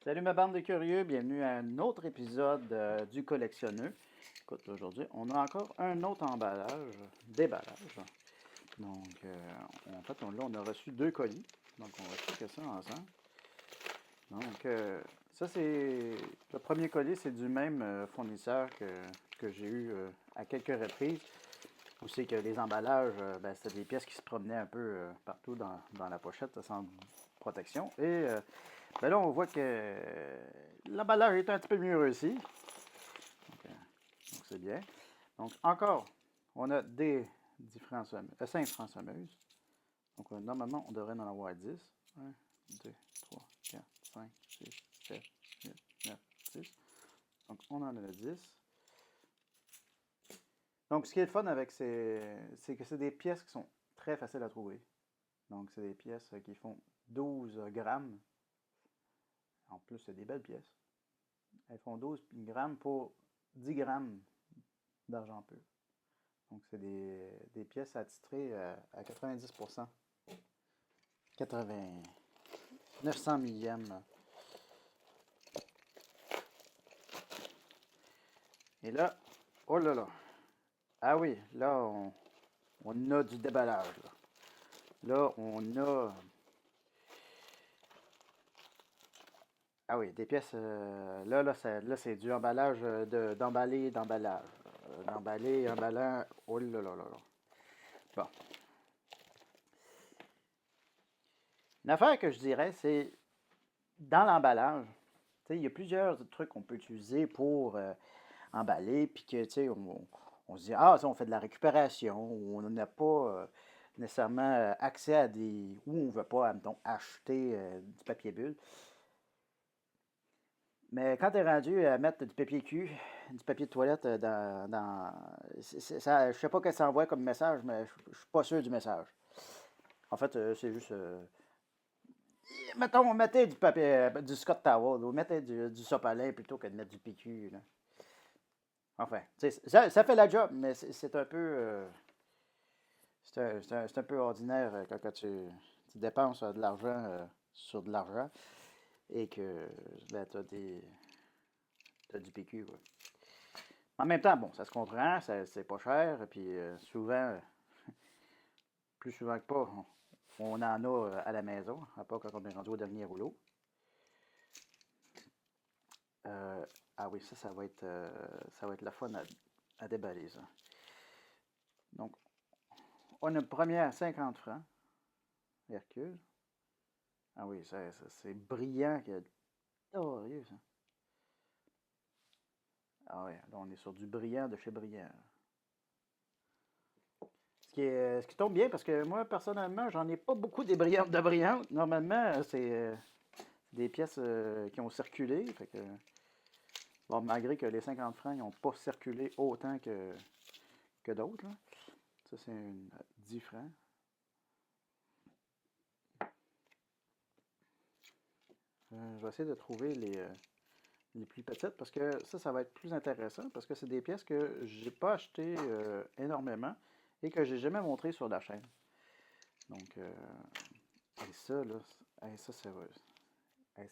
Salut ma bande de curieux, bienvenue à un autre épisode du collectionneux. Écoute, aujourd'hui, on a encore un autre emballage, déballage. Donc, en fait, là, on a reçu deux colis. Donc, on va checker ça ensemble. Donc, ça, c'est. Le premier colis, c'est du même fournisseur que j'ai eu à quelques reprises. Où c'est que les emballages, ben, c'était des pièces qui se promenaient un peu partout dans la pochette sans protection. Et ben là, on voit que l'emballage est un petit peu mieux réussi. Donc, c'est bien. Donc, encore, on a des 5 francs sommeuses. Donc, normalement, on devrait en avoir 10. 1, 2, 3, 4, 5, 6, 7, 8, 9, 10. Donc, on en a 10. Donc, ce qui est le fun avec c'est que c'est des pièces qui sont très faciles à trouver. Donc, c'est des pièces qui font 12 grammes. En plus, c'est des belles pièces. Elles font 12 grammes pour 10 grammes d'argent pur. Donc, c'est des pièces attitrées à 90%. 80, 900 millièmes. Et là, oh là là. Ah oui, là, on a du déballage. Là, on a. Ah oui, des pièces. Là, c'est du emballage d'emballage. D'emballer, emballant. Oh là là là là. Bon. Une affaire que je dirais, c'est dans l'emballage. Tu sais, il y a plusieurs trucs qu'on peut utiliser pour emballer, puis que, tu sais, on se dit, ah, ça, on fait de la récupération, ou on n'a pas nécessairement accès à des. Ou on ne veut pas, admettons, acheter du papier bulle. Mais quand tu es rendu à mettre du papier cul, du papier de toilette ça, je sais pas ce que ça envoie comme message, mais je suis pas sûr du message. En fait, c'est juste. Mettons, on mettait du papier, du Scott Towel, ou mettez du sopalin plutôt que de mettre du PQ. Là. Enfin, ça fait la job, mais c'est un peu. C'est un peu ordinaire quand tu dépenses de l'argent sur de l'argent et que ben, t'as du PQ. Quoi. En même temps, bon, ça se comprend, c'est pas cher, et puis souvent, plus souvent que pas, on en a à la maison, à part quand on est rendu au dernier rouleau. Euh, ah oui, ça va être la fun à déballer, ça. Donc, on a une première à 50 francs, Hercule. Ah oui, c'est brillant. Oh, ça. Ah oui, là, on est sur du brillant de chez Brillant. Ce qui tombe bien parce que moi, personnellement, j'en ai pas beaucoup des brillantes de brillantes. Normalement, c'est des pièces qui ont circulé. Fait que, bon, malgré que les 50 francs n'ont pas circulé autant que d'autres. Là. Ça, c'est une 10 francs. Je vais essayer de trouver les plus petites parce que ça va être plus intéressant parce que c'est des pièces que j'ai pas achetées énormément et que j'ai jamais montrées sur la chaîne. Donc, et ça, là, ça,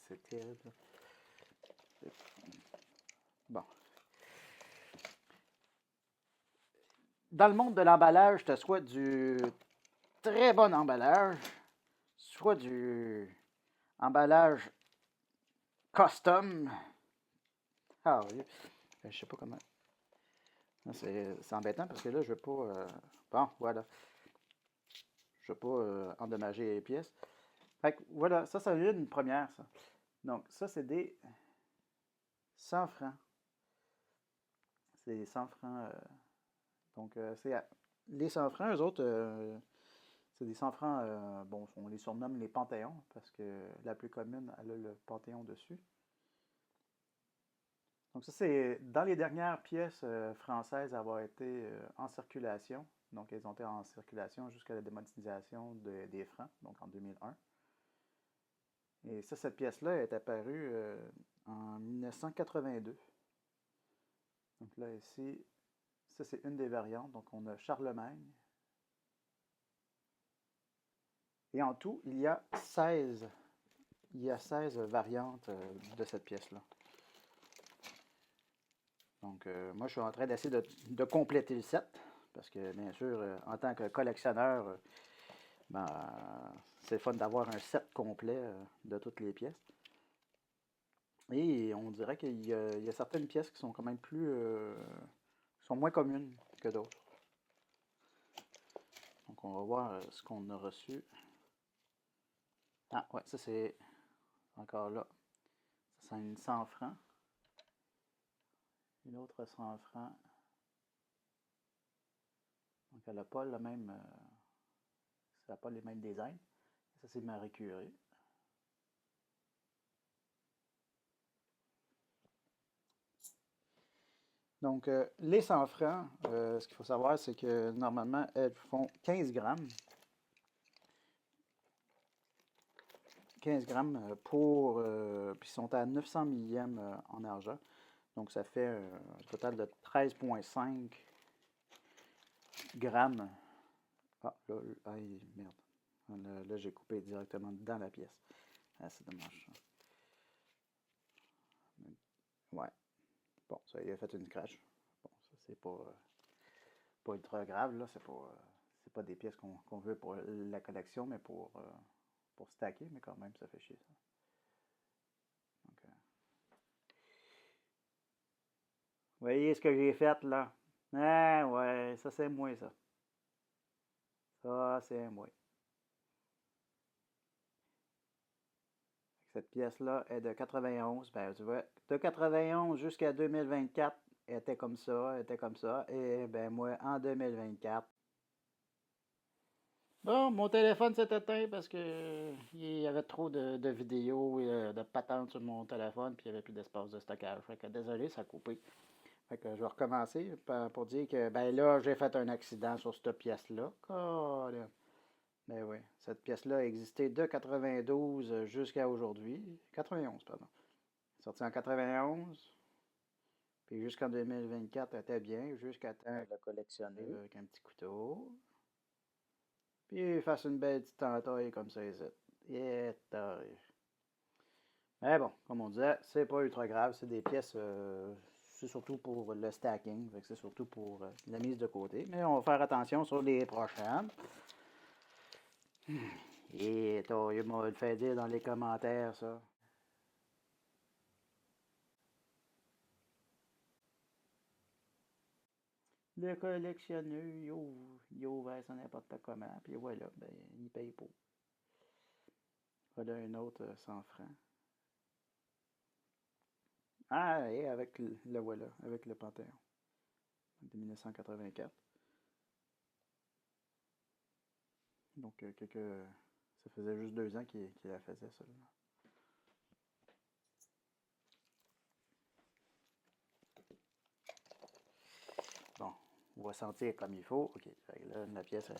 c'est terrible. Bon. Dans le monde de l'emballage, tu as soit du très bon emballage, soit du emballage custom. Ah oui, je sais pas comment. C'est embêtant parce que là, je veux pas. Bon, voilà. Je veux pas endommager les pièces. Fait que voilà, ça vient une première, ça. Donc, ça, c'est des 100 francs. C'est des 100 francs. Donc, les 100 francs, eux autres, c'est des 100 francs, bon, on les surnomme les Panthéons parce que la plus commune, elle a le Panthéon dessus. Donc, ça, c'est dans les dernières pièces françaises à avoir été en circulation. Donc, elles ont été en circulation jusqu'à la démonétisation des francs, donc en 2001. Et ça, cette pièce-là est apparue en 1982. Donc là, ici, ça, c'est une des variantes. Donc, on a Charlemagne. Et en tout, il y a 16 il y a 16 variantes de cette pièce-là. Donc, moi, je suis en train d'essayer de compléter le set. Parce que, bien sûr, en tant que collectionneur, ben, c'est fun d'avoir un set complet de toutes les pièces. Et on dirait qu'il y a certaines pièces qui sont quand même plus, qui sont moins communes que d'autres. Donc, on va voir ce qu'on a reçu. Ah, ouais, ça c'est encore là. Ça, c'est une 100 francs. Une autre 100 francs. Donc, elle n'a pas le même. Ça n'a pas les mêmes designs. Ça, c'est Marie Curie. Donc, les 100 francs, ce qu'il faut savoir, c'est que normalement, elles font 15 grammes. 15 grammes pour. Puis ils sont à 900 millièmes en argent. Donc, ça fait un total de 13,5 grammes. Ah, là, aïe, merde. Là, j'ai coupé directement dans la pièce. Ah, c'est dommage. Ouais. Bon, ça y a fait une scratch. Bon, ça, c'est pas ultra grave, là. C'est pas des pièces qu'on veut pour la collection, mais pour stacker, mais quand même, ça fait chier, ça. Donc, vous voyez ce que j'ai fait, là? Ah, ouais, ça, c'est moi, ça. Ça, c'est moi. Cette pièce-là est de 91. Ben, tu vois, de 91 jusqu'à 2024, elle était comme ça, elle était comme ça. Et ben, moi, en 2024. Bon, mon téléphone s'est éteint parce que il y avait trop de vidéos et de patentes sur mon téléphone, puis il n'y avait plus d'espace de stockage. Fait que désolé, ça a coupé. Fait que je vais recommencer pour dire que ben là, j'ai fait un accident sur cette pièce-là. Ben oui, cette pièce-là a existé de 92 jusqu'à aujourd'hui. 91, pardon. Sorti en 91, puis jusqu'en 2024, elle était bien, jusqu'à temps de la collectionner avec un petit couteau. Puis il fasse une belle petite entaille comme ça, ici. Et mais bon, comme on disait, c'est pas ultra grave, c'est des pièces, c'est surtout pour le stacking, c'est surtout pour la mise de côté. Mais on va faire attention sur les prochaines. Et il m'a le fait dire dans les commentaires, ça. Le collectionneur, il ouvre ça n'importe comment, puis voilà, ben, il paye pas. Voilà un autre 100 francs. Ah, et avec le voilà, avec le Panthéon de 1984. Donc, ça faisait juste 2 ans qu'il la faisait, ça. Bon, on va sentir comme il faut. OK, là, la pièce.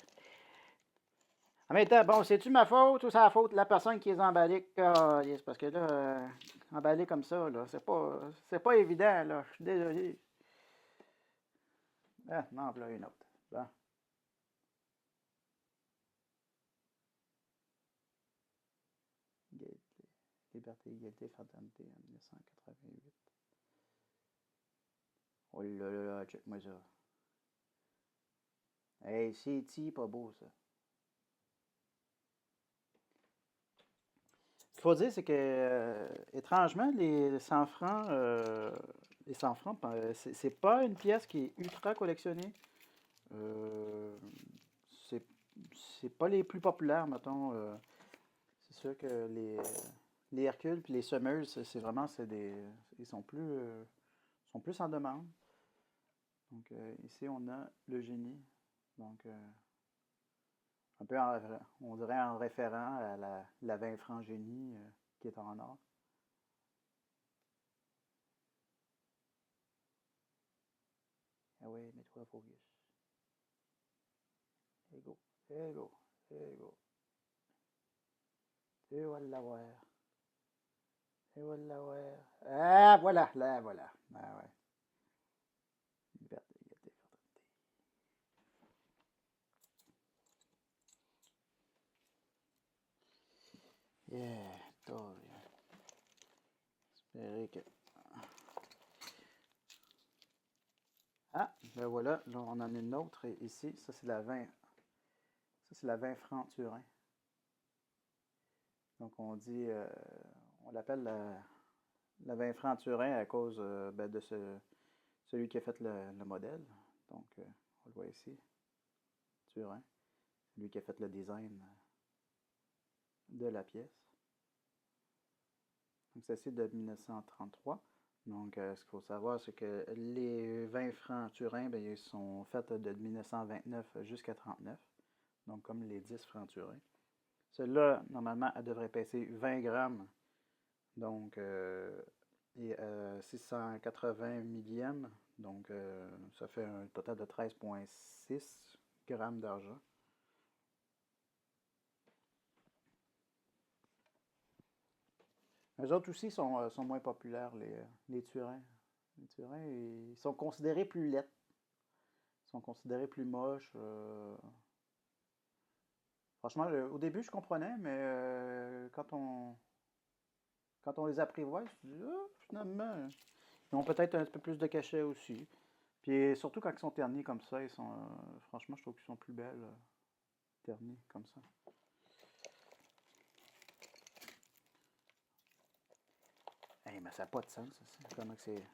En même temps, bon, c'est-tu ma faute ou c'est la faute de la personne qui les emballée? Yes, parce que là, emballé comme ça, là, c'est pas évident, là. Je suis désolé. Ah, non, voilà une autre. Bon. Liberté, égalité, fraternité en 1988. Oh là là, check-moi ça. Hey, c'est pas beau, ça. Ce qu'il faut dire, c'est que, étrangement, les 100 francs, c'est pas une pièce qui est ultra collectionnée. Euh, c'est c'est pas les plus populaires, mettons. C'est sûr que les Hercules puis les Summers, c'est vraiment, ils sont plus en demande. Donc, ici, on a le génie. Donc, un peu, on dirait en référent à la 20 francs génie qui est en or. Ah oui, mets-toi focus. Et go, et go, et go. Tu vas l'avoir. Tu vas l'avoir. Ah, voilà, là, voilà. Ah ouais. Liberté, égalité, fraternité. Yeah, toi, espérer que... Ah, ben voilà, là on en a une autre ici. Ça c'est la 20. Ça c'est la 20 francs Turin. Donc on dit, on l'appelle la 20 francs Turin à cause ben, de celui qui a fait le modèle. Donc on le voit ici, Turin. Lui qui a fait le design de la pièce. Donc ceci de 1933. Donc ce qu'il faut savoir, c'est que les 20 francs Turin, ben, ils sont faits de 1929 jusqu'à 1939. Donc comme les 10 francs Turin. Celle-là, normalement, elle devrait peser 20 grammes. Donc, et 680 millièmes. Donc, ça fait un total de 13,6 grammes d'argent. Les autres aussi sont moins populaires, les Turins. Les Turins, ils sont considérés plus laids. Ils sont considérés plus moches. Franchement, au début, je comprenais, mais quand on les apprivoise, je dis, ah, finalement, ils ont peut-être un petit peu plus de cachet aussi. Puis surtout quand ils sont ternis comme ça, ils sont, franchement, je trouve qu'ils sont plus belles ternis comme ça. Hey, mais ça n'a pas de sens, ça. Comment que c'est.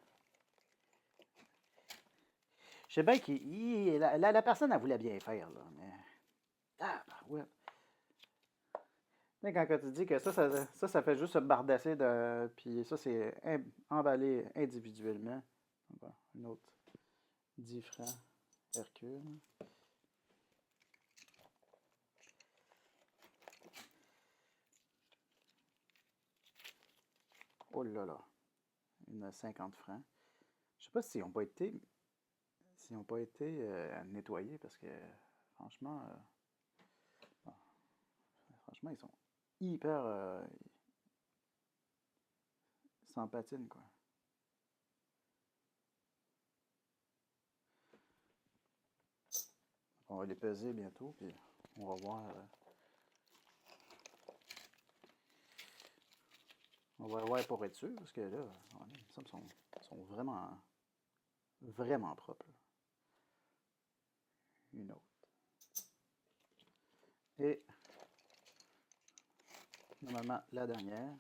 Je sais bien que la personne, elle voulait bien faire, là, mais. Ah, ouais. Tu sais, quand tu dis que ça fait juste se bardasser de. Puis ça, c'est emballé individuellement. Bon, une autre 10 francs Hercule. Oh là là. Une 50 francs. Je sais pas s'ils n'ont pas été. S'ils n'ont pas été nettoyés parce que franchement. Bon, franchement, ils sont hyper sans patine, quoi. On va les peser bientôt, puis on va voir. On va voir pour être sûr, parce que là, ça me sont vraiment, vraiment propres. Une autre. Et normalement, la dernière.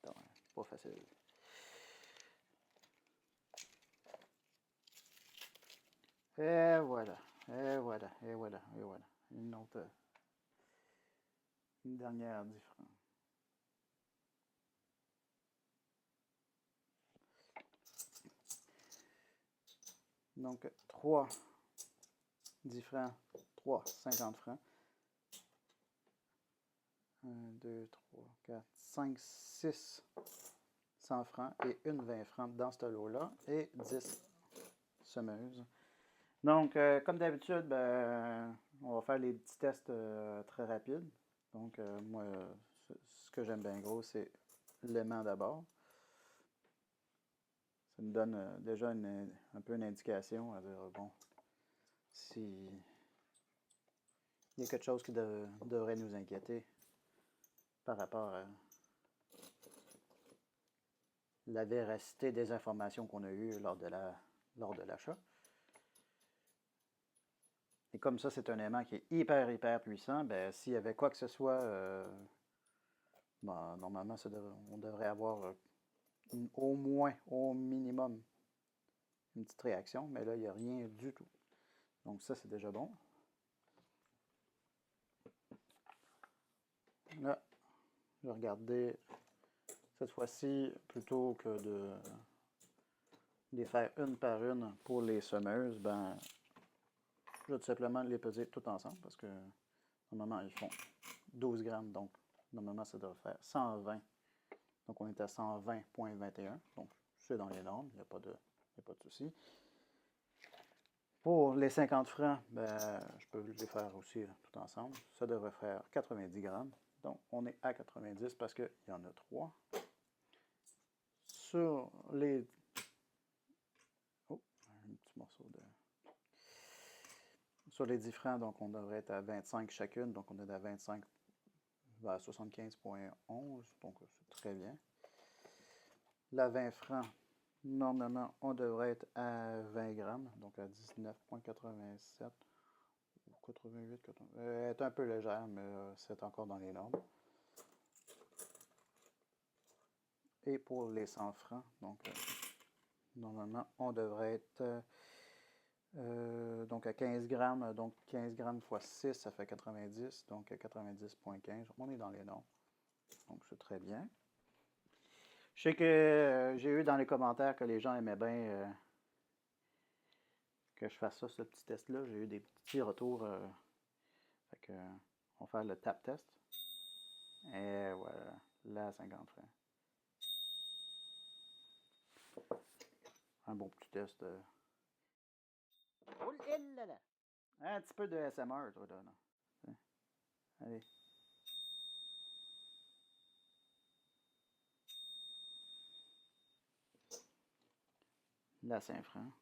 Attends, pas facile. Et voilà, et voilà, et voilà, et voilà. Une autre, une dernière 10 francs. Donc, 3 10 francs, 3 50 francs. 1, 2, 3, 4, 5, 6 100 francs et une 20 francs dans ce lot-là et 10 semeuses. Donc, comme d'habitude, ben, on va faire les petits tests très rapides. Donc, moi, ce que j'aime bien gros, c'est l'aimant d'abord. Ça nous donne déjà un peu une indication à dire, bon, si il y a quelque chose qui devrait nous inquiéter par rapport à la véracité des informations qu'on a eues lors de l'achat. Et comme ça, c'est un aimant qui est hyper, hyper puissant, ben, s'il y avait quoi que ce soit, ben, normalement, on devrait avoir au moins, au minimum, une petite réaction, mais là, il n'y a rien du tout. Donc ça, c'est déjà bon. Là, je vais regarder cette fois-ci, plutôt que de les faire une par une pour les semeuses, ben, je vais tout simplement les peser tout ensemble parce que normalement, ils font 12 grammes, donc normalement, ça doit faire 120. Donc, on est à 120,21. Donc, c'est dans les normes, il n'y a pas de souci. Pour les 50 francs, ben, je peux les faire aussi tout ensemble. Ça devrait faire 90 grammes. Donc, on est à 90 parce qu'il y en a 3. Sur les... Oh, un petit morceau de... sur les 10 francs, donc on devrait être à 25 chacune, donc on est à 25 à 75,11, donc c'est très bien. La 20 francs, normalement, on devrait être à 20 grammes, donc à 19,87 ou 88, 80. Elle est un peu légère, mais c'est encore dans les normes. Et pour les 100 francs, donc normalement, on devrait être donc à 15 grammes, donc 15 grammes x 6, ça fait 90, donc à 90,15. On est dans les normes, donc c'est très bien. Je sais que j'ai eu dans les commentaires que les gens aimaient bien que je fasse ça, ce petit test-là. J'ai eu des petits retours. Fait que, on va faire le tap test. Et voilà, là, 50 francs. Un bon petit test. Oh là là! Un petit peu de SMR, toi, là. Non? Allez. Là, 5 francs.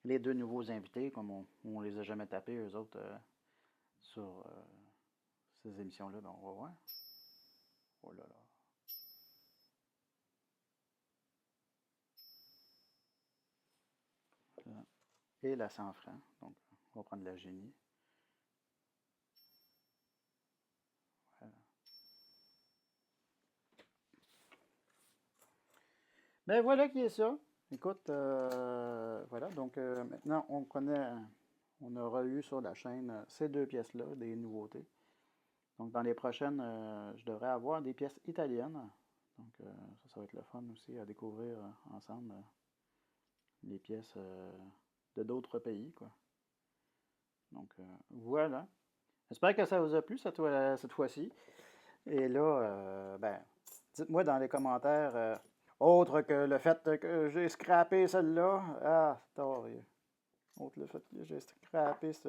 Les deux nouveaux invités, comme on les a jamais tapés, eux autres, sur ces émissions-là, ben on va voir. Oh là là. Et la 100 francs. Donc, on va prendre la génie. Voilà. Ben voilà qui est ça. Écoute, voilà, donc maintenant on connaît, on aura eu sur la chaîne ces deux pièces-là, des nouveautés. Donc dans les prochaines, je devrais avoir des pièces italiennes. Donc ça va être le fun aussi à découvrir ensemble les pièces de d'autres pays, quoi. Donc voilà. J'espère que ça vous a plu cette fois-ci. Et là, ben, dites-moi dans les commentaires, autre que le fait que j'ai scrappé celle-là. Ah, c'est horrible. Autre le fait que j'ai scrappé ce.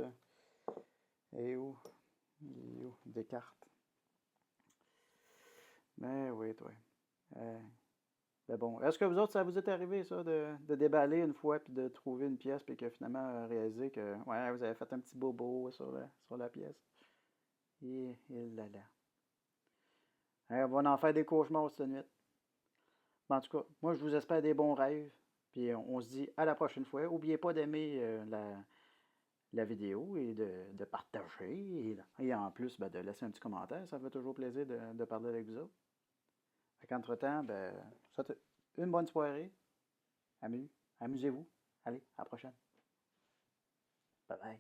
Et où? Et où? Des cartes. Ben oui, toi. Ben bon. Est-ce que vous autres, ça vous est arrivé, ça, de déballer une fois puis de trouver une pièce puis que finalement réaliser que ouais, vous avez fait un petit bobo sur la pièce? Et là là. On va en faire des cauchemars cette nuit. En tout cas, moi, je vous espère des bons rêves. Puis on se dit à la prochaine fois. N'oubliez pas d'aimer la vidéo et de partager. Et en plus, ben, de laisser un petit commentaire. Ça fait toujours plaisir de parler avec vous autres. Entre-temps, ben, souhaite une bonne soirée. Amusez-vous. Allez, à la prochaine. Bye bye.